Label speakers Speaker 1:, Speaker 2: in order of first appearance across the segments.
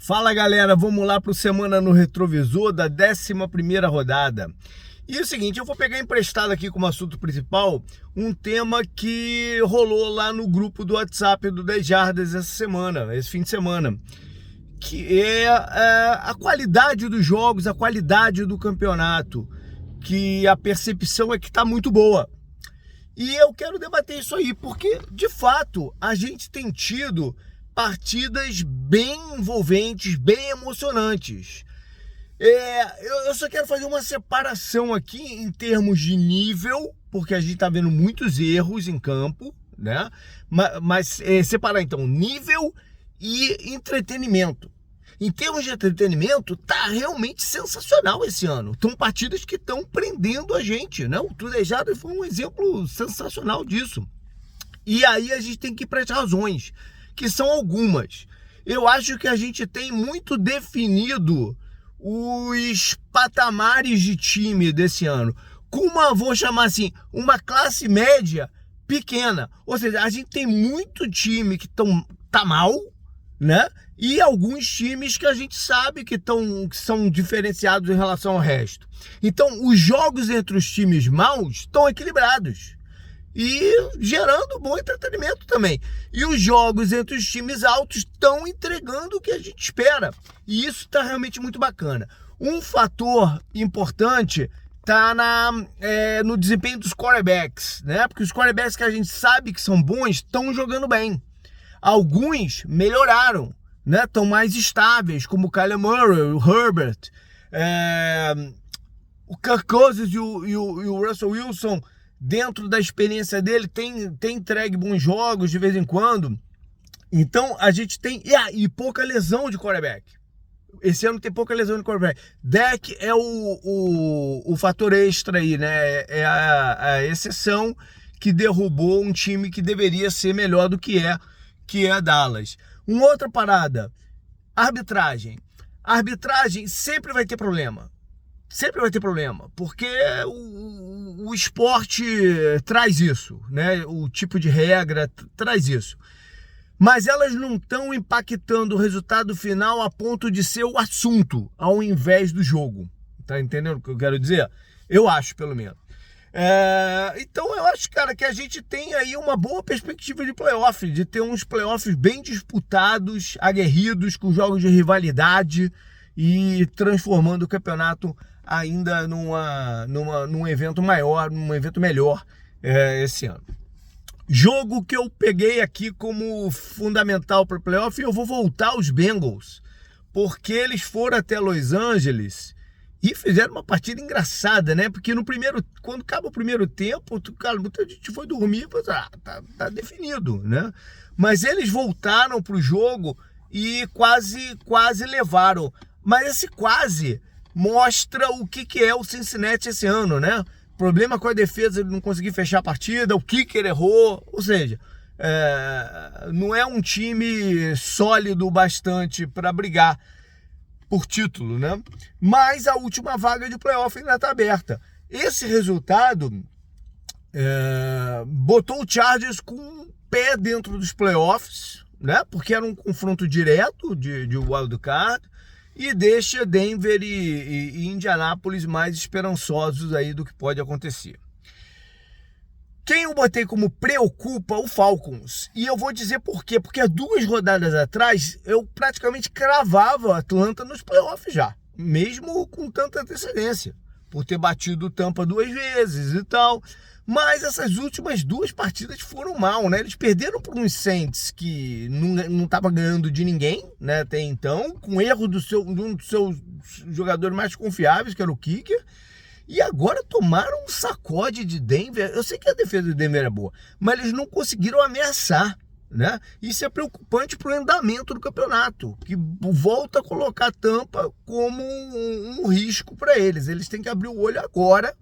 Speaker 1: Fala galera, vamos lá para o Semana no Retrovisor da 11ª rodada. E é o seguinte, eu vou pegar emprestado aqui como assunto principal um tema que rolou lá no grupo do WhatsApp do 10 Jardas esse fim de semana, que é a qualidade dos jogos, a qualidade do campeonato, que a percepção é que está muito boa. E eu quero debater isso aí, porque de fato a gente tem tido partidas bem envolventes, bem emocionantes. Eu só quero fazer uma separação aqui em termos de nível, porque a gente está vendo muitos erros em campo, né? Mas separar então nível e entretenimento. Em termos de entretenimento, tá realmente sensacional esse ano. São partidas que estão prendendo a gente, né? O Tudejado foi um exemplo sensacional disso. E aí a gente tem que ir para as razões, que são algumas. Eu acho que a gente tem muito definido os patamares de time desse ano, com vou chamar assim, uma classe média pequena. Ou seja, a gente tem muito time que tá mal, né? E alguns times que a gente sabe que são diferenciados em relação ao resto. Então, os jogos entre os times maus estão equilibrados e gerando bom entretenimento também. E os jogos entre os times altos estão entregando o que a gente espera. E isso está realmente muito bacana. Um fator importante está no desempenho dos quarterbacks, né? Porque os quarterbacks que a gente sabe que são bons estão jogando bem. Alguns melhoraram, né? Estão mais estáveis, como o Kyler Murray, o Herbert, o Kirk Cousins e o Russell Wilson. Dentro da experiência dele, tem entregue bons jogos de vez em quando. Então, a gente tem... E pouca lesão de quarterback. Esse ano tem pouca lesão de quarterback. Dak é o fator extra aí, né? É a exceção que derrubou um time que deveria ser melhor do que é Dallas. Uma outra parada, arbitragem. A arbitragem sempre vai ter problema. Sempre vai ter problema, porque o esporte traz isso, né? O tipo de regra traz isso. Mas elas não estão impactando o resultado final a ponto de ser o assunto, ao invés do jogo. Tá entendendo o que eu quero dizer? Eu acho, pelo menos. Então eu acho, cara, que a gente tem aí uma boa perspectiva de playoff, de ter uns playoffs bem disputados, aguerridos, com jogos de rivalidade e transformando o campeonato ainda num evento maior, num evento melhor esse ano. Jogo que eu peguei aqui como fundamental para o playoff, eu vou voltar aos Bengals, porque eles foram até Los Angeles e fizeram uma partida engraçada, né? Porque quando acaba o primeiro tempo, cara, muita gente foi dormir e falou, tá definido, né? Mas eles voltaram para o jogo e quase levaram. Mas esse quase mostra o que é o Cincinnati esse ano, né? Problema com a defesa, ele não conseguir fechar a partida, o kicker errou, ou seja, não é um time sólido bastante para brigar por título, né? Mas a última vaga de playoff ainda está aberta. Esse resultado botou o Chargers com um pé dentro dos playoffs, né? Porque era um confronto direto de wild card, e deixa Denver e Indianápolis mais esperançosos aí do que pode acontecer. Quem eu botei como preocupa, o Falcons. E eu vou dizer por quê. Porque há 2 rodadas atrás, eu praticamente cravava o Atlanta nos playoffs já. Mesmo com tanta antecedência. Por ter batido o Tampa 2 vezes e tal. Mas essas últimas 2 partidas foram mal, né? Eles perderam por uns Saints que não estava ganhando de ninguém, né? Até então, com erro de um dos seus jogadores mais confiáveis, que era o kicker. E agora tomaram um sacode de Denver. Eu sei que a defesa de Denver é boa, mas eles não conseguiram ameaçar, né? Isso é preocupante para o andamento do campeonato, que volta a colocar a Tampa como um risco para eles. Eles têm que abrir o olho agora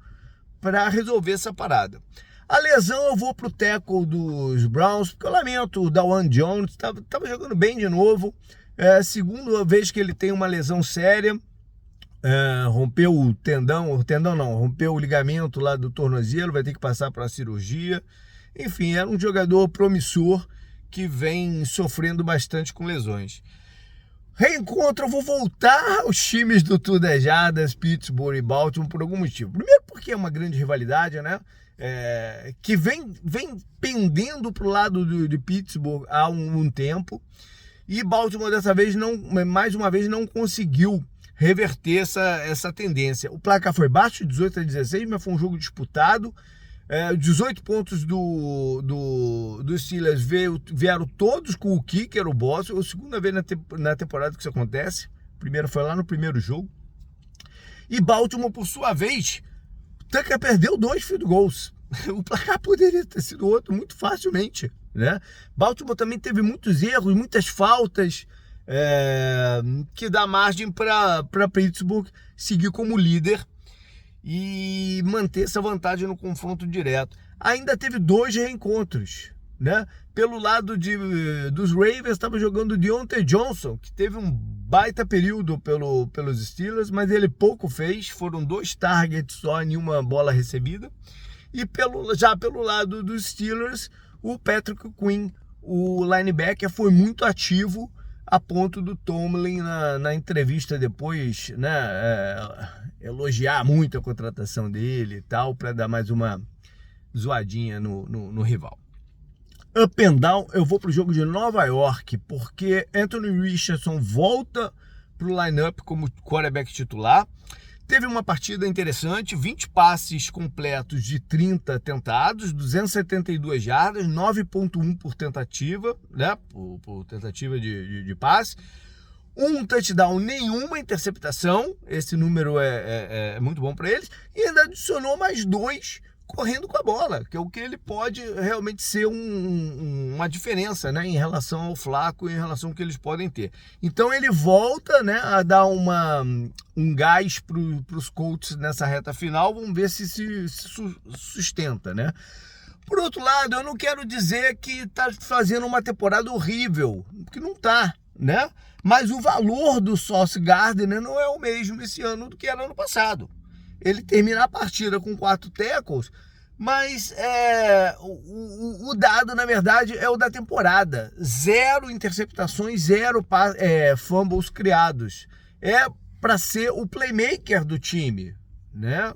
Speaker 1: para resolver essa parada. A lesão, eu vou pro tackle dos Browns, porque eu lamento, o Dawan Jones estava jogando bem de novo. Segunda vez que ele tem uma lesão séria. Rompeu o rompeu o ligamento lá do tornozelo, vai ter que passar para a cirurgia. Enfim, era um jogador promissor que vem sofrendo bastante com lesões. reencontro, eu vou voltar aos times do Tudejadas, Pittsburgh e Baltimore por algum motivo. Primeiro porque é uma grande rivalidade, né? Que vem pendendo para o lado de Pittsburgh há um tempo. E Baltimore dessa vez, mais uma vez, não conseguiu reverter essa tendência. O placar foi baixo, 18-16, mas foi um jogo disputado. 18 pontos do Steelers vieram todos com o kicker, o Boswell. É a segunda vez na temporada que isso acontece. O primeiro foi lá no primeiro jogo. E Baltimore, por sua vez, Tucker perdeu 2 field goals. O placar poderia ter sido outro muito facilmente, né? Baltimore também teve muitos erros, muitas faltas, que dá margem para Pittsburgh seguir como líder e manter essa vantagem no confronto direto. Ainda teve 2 reencontros, né? Pelo lado dos Ravens estava jogando Deontay Johnson, que teve um baita período pelos Steelers, mas ele pouco fez, foram 2 targets só, nenhuma bola recebida. E já pelo lado dos Steelers, o Patrick Quinn, o linebacker, foi muito ativo, a ponto do Tomlin na entrevista depois, né, elogiar muito a contratação dele e tal, para dar mais uma zoadinha no rival. Up and down, eu vou para o jogo de Nova York, porque Anthony Richardson volta para o lineup como quarterback titular. Teve uma partida interessante, 20 passes completos de 30 tentados, 272 jardas, 9.1 por tentativa, né? Por tentativa de passe. Um touchdown, nenhuma interceptação, esse número é muito bom para eles. E ainda adicionou mais 2 correndo com a bola, que é o que ele pode realmente ser uma diferença, né, em relação ao Flaco e em relação ao que eles podem ter. Então ele volta, né, a dar um gás para os Colts nessa reta final. Vamos ver se sustenta, né? Por outro lado, eu não quero dizer que está fazendo uma temporada horrível, porque não está, né? Mas o valor do Sauce Gardner não é o mesmo esse ano do que era ano passado. Ele termina a partida com 4 tackles, mas o dado, na verdade, é o da temporada. 0 interceptações, 0 fumbles criados. É para ser o playmaker do time, né?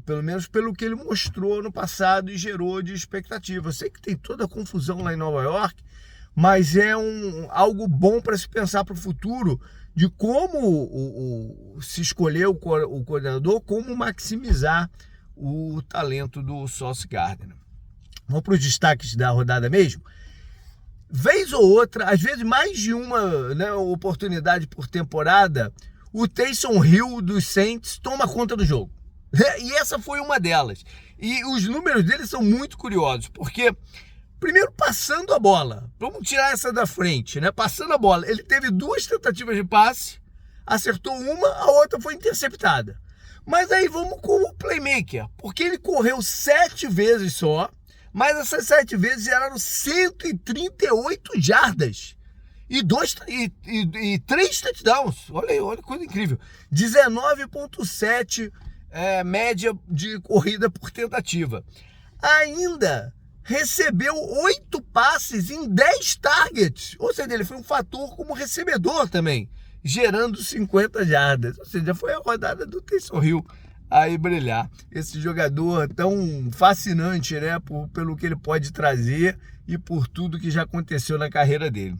Speaker 1: Pelo menos pelo que ele mostrou no passado e gerou de expectativa. Eu sei que tem toda a confusão lá em Nova York, mas é algo bom para se pensar para o futuro, de como se escolher o coordenador, como maximizar o talento do Sauce Gardner. Vamos para os destaques da rodada mesmo. Vez ou outra, às vezes mais de uma, né, oportunidade por temporada, o Taysom Hill dos Saints toma conta do jogo. E essa foi uma delas. E os números dele são muito curiosos, porque... Primeiro, passando a bola. Vamos tirar essa da frente, né? Passando a bola. Ele teve 2 tentativas de passe, acertou uma, a outra foi interceptada. Mas aí vamos com o playmaker, porque ele correu 7 vezes só, mas essas 7 vezes geraram 138 jardas e 3 touchdowns. Olha que coisa incrível. 19,7 média de corrida por tentativa. Ainda recebeu 8 passes em 10 targets. Ou seja, ele foi um fator como recebedor também, gerando 50 jardas. Ou seja, foi a rodada do Taysom Hill aí brilhar. Esse jogador tão fascinante, né? Pelo que ele pode trazer e por tudo que já aconteceu na carreira dele.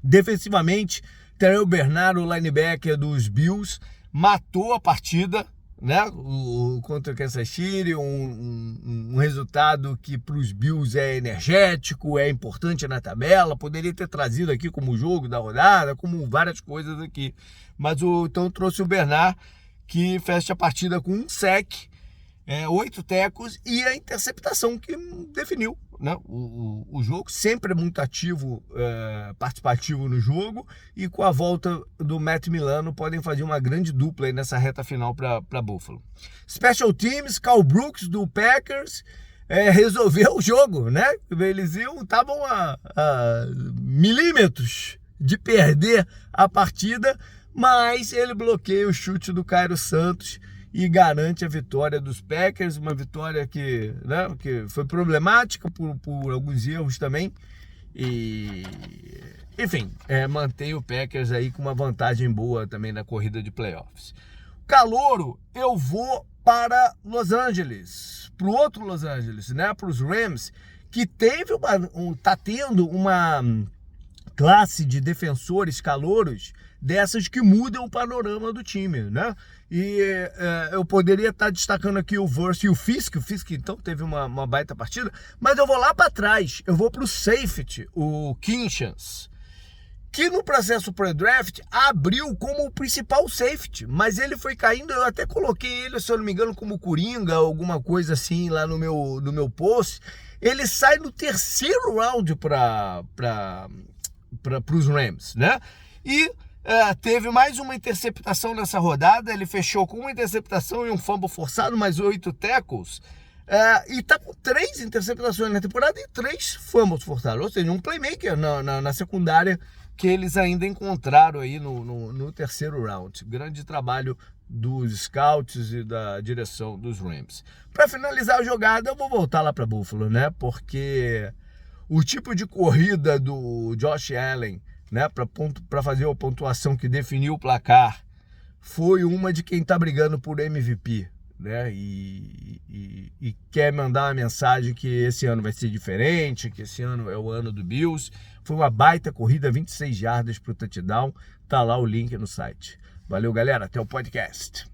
Speaker 1: Defensivamente, Terrell Bernard, o linebacker dos Bills, matou a partida, né, contra o Kansas City, um resultado que para os Bills é energético, é importante na tabela, poderia ter trazido aqui como jogo da rodada, como várias coisas aqui, mas então trouxe o Bernard, que fecha a partida com um sack, 8 tecos e a interceptação que definiu, né, o jogo. Sempre é muito ativo, participativo no jogo, e com a volta do Matt Milano podem fazer uma grande dupla aí nessa reta final para Buffalo. Special Teams, Carl Brooks do Packers resolveu o jogo, né? Eles estavam a milímetros de perder a partida, mas ele bloqueia o chute do Cairo Santos e garante a vitória dos Packers, uma vitória que foi problemática por alguns erros também, enfim, mantém o Packers aí com uma vantagem boa também na corrida de playoffs. Calouro, eu vou para Los Angeles, para o outro Los Angeles, né? Para os Rams, que tá tendo uma classe de defensores calouros dessas que mudam o panorama do time, né? E eu poderia estar destacando aqui o Verse e o Fisk então teve uma baita partida, mas eu vou lá para trás, eu vou para o safety, o Kinchans, que no processo pré-draft abriu como o principal safety, mas ele foi caindo, eu até coloquei ele, se eu não me engano, como Coringa, alguma coisa assim lá no meu post. Ele sai no terceiro round para os Rams, né? E teve mais uma interceptação nessa rodada, ele fechou com uma interceptação e um fumble forçado, mais 8 tackles, e tá com 3 interceptações na temporada e 3 fumbles forçados, ou seja, um playmaker na secundária que eles ainda encontraram aí no terceiro round. Grande trabalho dos scouts e da direção dos Rams. Para finalizar a jogada, eu vou voltar lá para Buffalo, né? Porque o tipo de corrida do Josh Allen, né, para fazer a pontuação que definiu o placar, foi uma de quem está brigando por MVP, né? E quer mandar uma mensagem que esse ano vai ser diferente, que esse ano é o ano do Bills. Foi uma baita corrida, 26 jardas para o touchdown. Tá lá o link no site. Valeu, galera. Até o podcast.